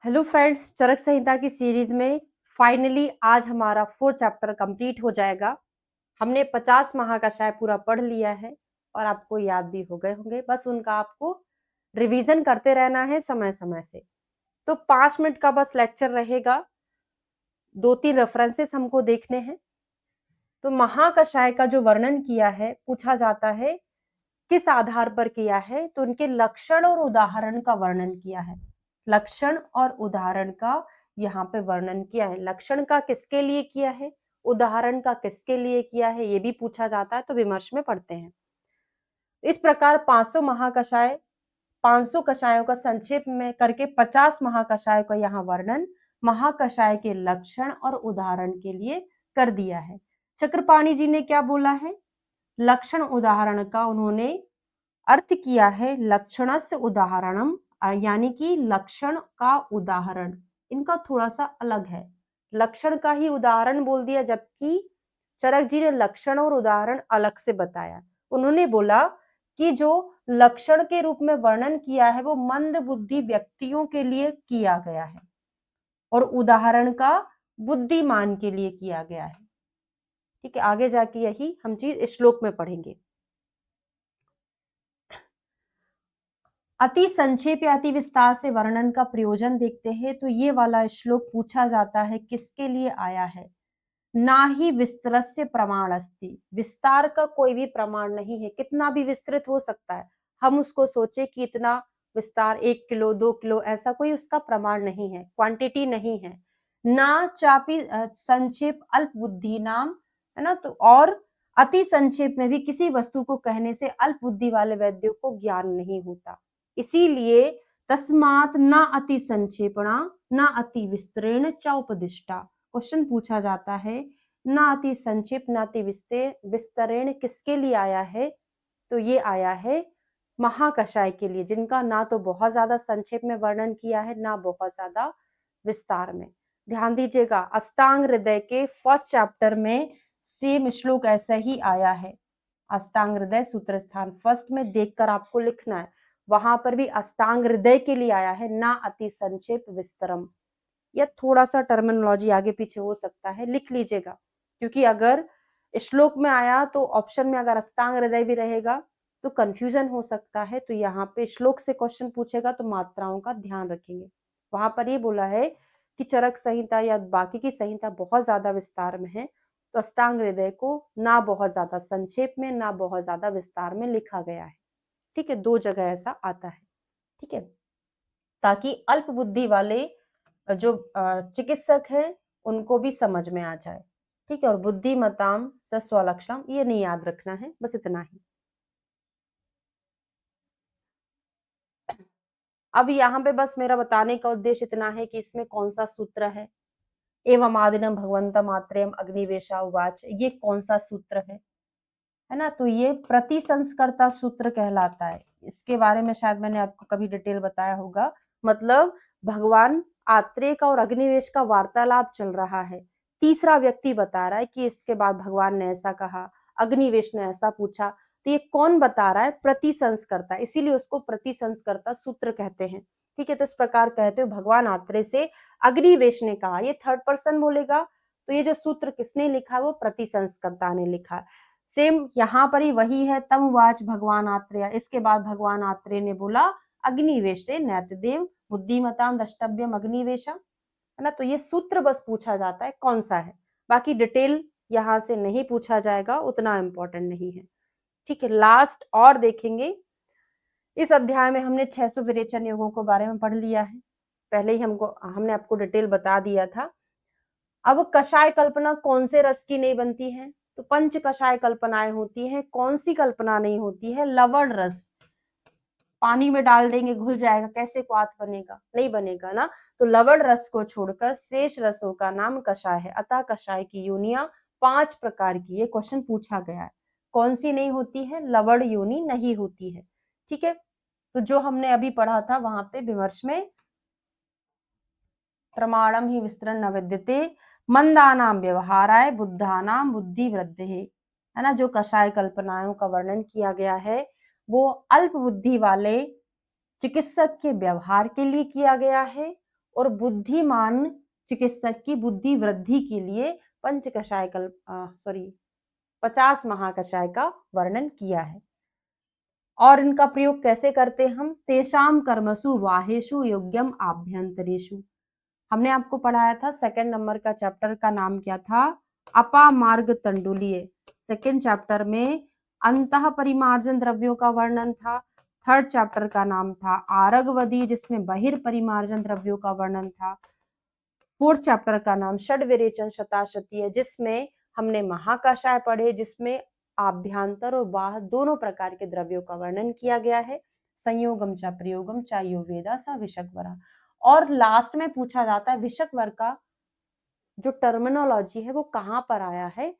Hello friends, चरक संहिता की series में finally आज हमारा 4 चैप्टर कंप्लीट हो जाएगा। हमने 50 महाकषाय पूरा पढ़ लिया है और आपको याद भी हो गए होंगे। बस उनका आपको रिवीजन करते रहना है समय समय से। तो 5 मिनट का बस लेक्चर रहेगा। 2-3 रेफरेंसेस हमको देखने हैं। तो महाकषाय का जो वर्णन किया है, पूछा जाता है किस आधार पर किया है, तो उनके लक्षण और उदाहरण का वर्णन किया है। लक्षण और उदाहरण का यहाँ पे वर्णन किया है। लक्षण का किसके लिए किया है, उदाहरण का किसके लिए किया है, ये भी पूछा जाता है। तो विमर्श में पढ़ते हैं। इस प्रकार 500 महाकषाय 500 कषायों का संक्षेप में करके 50 महाकषाय का यहाँ वर्णन महाकषाय के लक्षण और उदाहरण के लिए कर दिया है। चक्रपाणी जी ने क्या बोला है, लक्षण उदाहरण का उन्होंने अर्थ किया है लक्षणस्य उदाहरणम, यानी कि लक्षण का उदाहरण इनका थोड़ा सा अलग है। लक्षण का ही उदाहरण बोल दिया, जबकि चरक जी ने लक्षण और उदाहरण अलग से बताया। उन्होंने बोला कि जो लक्षण के रूप में वर्णन किया है वो मंद बुद्धि व्यक्तियों के लिए किया गया है और उदाहरण का बुद्धिमान के लिए किया गया है। ठीक है, आगे जाके यही हम चीज श्लोक में पढ़ेंगे। अति संक्षेप या अति विस्तार से वर्णन का प्रयोजन देखते हैं। तो ये वाला श्लोक पूछा जाता है किसके लिए आया है, ना ही विस्तरस्य प्रमाण अस्ति, विस्तार का कोई भी प्रमाण नहीं है। कितना भी विस्तृत हो सकता है, हम उसको सोचे कि इतना विस्तार 1 किलो 2 किलो, ऐसा कोई उसका प्रमाण नहीं है, क्वांटिटी नहीं है। ना चापी संक्षेप अल्प बुद्धि नाम, है ना। तो और अति संक्षेप में भी किसी वस्तु को कहने से अल्प बुद्धि वाले वैद्यों को ज्ञान नहीं होता। इसीलिए तस्मात् न अति संक्षेपणा न अति विस्तरेण च उपदिष्टा। क्वेश्चन पूछा जाता है न अति संक्षेप न अति विस्तरेण किसके लिए आया है, तो ये आया है महाकषाय के लिए, जिनका ना तो बहुत ज्यादा संक्षेप में वर्णन किया है ना बहुत ज्यादा विस्तार में। ध्यान दीजिएगा, अष्टांग हृदय के फर्स्ट चैप्टर में सेम श्लोक ऐसा ही आया है। अष्टांग हृदय सूत्र स्थान फर्स्ट में देखकर आपको लिखना है, वहां पर भी अष्टांग हृदय के लिए आया है ना अति संक्षेप विस्तरम। या थोड़ा सा टर्मिनोलॉजी आगे पीछे हो सकता है, लिख लीजिएगा, क्योंकि अगर श्लोक में आया तो ऑप्शन में अगर अष्टांग हृदय भी रहेगा तो कंफ्यूजन हो सकता है। तो यहाँ पे श्लोक से क्वेश्चन पूछेगा तो मात्राओं का ध्यान रखेंगे। वहां पर ये बोला है कि चरक संहिता या बाकी की संहिता बहुत ज्यादा विस्तार में है, तो अष्टांग हृदय को ना बहुत ज्यादा संक्षेप में ना बहुत ज्यादा विस्तार में लिखा गया है। ठीक है, 2 जगह ऐसा आता है। ठीक है, ताकि अल्प बुद्धि वाले जो चिकित्सक हैं उनको भी समझ में आ जाए। ठीक है, और बुद्धिमताम स स्वलक्षणम ये नहीं याद रखना है, बस इतना ही। अब यहाँ पे बस मेरा बताने का उद्देश्य इतना है कि इसमें कौन सा सूत्र है। एवं आदिनम भगवंतम आत्रेयम अग्निवेशा उवाच, ये कौन सा सूत्र है ना। तो ये प्रतिसंस्कर्ता सूत्र कहलाता है। इसके बारे में शायद मैंने आपको कभी डिटेल बताया होगा। मतलब भगवान आत्रेय का और अग्निवेश का वार्तालाप चल रहा है, तीसरा व्यक्ति बता रहा है कि इसके बाद भगवान ने ऐसा कहा, अग्निवेश ने ऐसा पूछा। तो ये कौन बता रहा है, प्रतिसंस्कर्ता, इसीलिए उसको प्रतिसंस्कर्ता सूत्र कहते हैं। ठीक है, तो इस प्रकार कहते हो भगवान आत्रेय से अग्निवेश ने कहा, ये थर्ड पर्सन बोलेगा। तो ये जो सूत्र किसने लिखा है, वो प्रतिसंस्कर्ता ने लिखा। सेम यहाँ पर ही वही है, तम वाच भगवान आत्रेय, इसके बाद भगवान आत्रेय ने बोला अग्निवेश से नैतदेव बुद्धिमताम द्रष्टव्यम अग्निवेशा, है ना। तो ये सूत्र बस पूछा जाता है कौन सा है, बाकी डिटेल यहाँ से नहीं पूछा जाएगा, उतना इंपॉर्टेंट नहीं है। ठीक है, लास्ट और देखेंगे। इस अध्याय में हमने 600 विरेचन योगों के बारे में पढ़ लिया है, पहले ही हमने आपको डिटेल बता दिया था। अब कषाय कल्पना कौन से रस की नहीं बनती है, तो पंच कषाय कल्पनाएं होती हैं। कौन सी कल्पना नहीं होती है, लवण रस। पानी में डाल देंगे घुल जाएगा, कैसे क्वाथ बनेगा, नहीं बनेगा ना। तो लवण रस को छोड़कर शेष रसों का नाम कषाय है। अतः कषाय की योनियां 5 प्रकार की, ये क्वेश्चन पूछा गया है। कौन सी नहीं होती है, लवण योनि नहीं होती है। ठीक है, तो जो हमने अभी पढ़ा था वहां पे विमर्श में प्रमाणम ही विस्तरण न विद्यते मंदानाम व्यवहाराय बुद्धानाम बुद्धि वृद्धि, है ना। जो कषाय कल्पनाओं का वर्णन किया गया है वो अल्प बुद्धि वाले चिकित्सक के व्यवहार के लिए किया गया है और बुद्धिमान चिकित्सक की बुद्धि वृद्धि के लिए 50 महाकषाय का वर्णन किया है। और इनका प्रयोग कैसे करते हम? तेषाम कर्मसु वाहेषु योग्यम आभ्यंतरेषु। हमने आपको पढ़ाया था, सेकंड नंबर का चैप्टर का नाम क्या था? अपामार्ग तंडुलीय। सेकंड चैप्टर में अंतः परिमार्जन द्रव्यों का वर्णन था। थर्ड चैप्टर का नाम था आरगवदी, जिसमें बहिर्परिमार्जन द्रव्यों का वर्णन था। फोर्थ चैप्टर का नाम षड्विरेचन शताशती है, जिसमें हमने महाकषाय पढ़े, जिसमें आभ्यंतर और बाह्य दोनों प्रकार के द्रव्यों का वर्णन किया गया है। संयोगम च प्रयोगम च यो वेदा स विषक्वरा। और लास्ट में पूछा जाता है विषक्वर का जो टर्मिनोलॉजी है वो कहाँ पर आया है?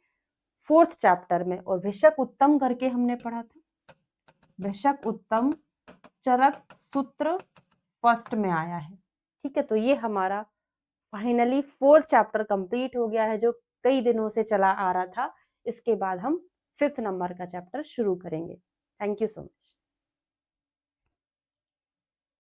फोर्थ चैप्टर में। और विषक उत्तम करके हमने पढ़ा था। विषक उत्तम चरक सूत्र फर्स्ट में आया है। ठीक है, तो ये हमारा फाइनली फोर्थ चैप्टर कंप्लीट हो गया है, जो कई दिनों से चला आ रहा था। इसके बाद हम फिफ्थ नंबर का चैप्टर शुरू करेंगे। Thank you so much.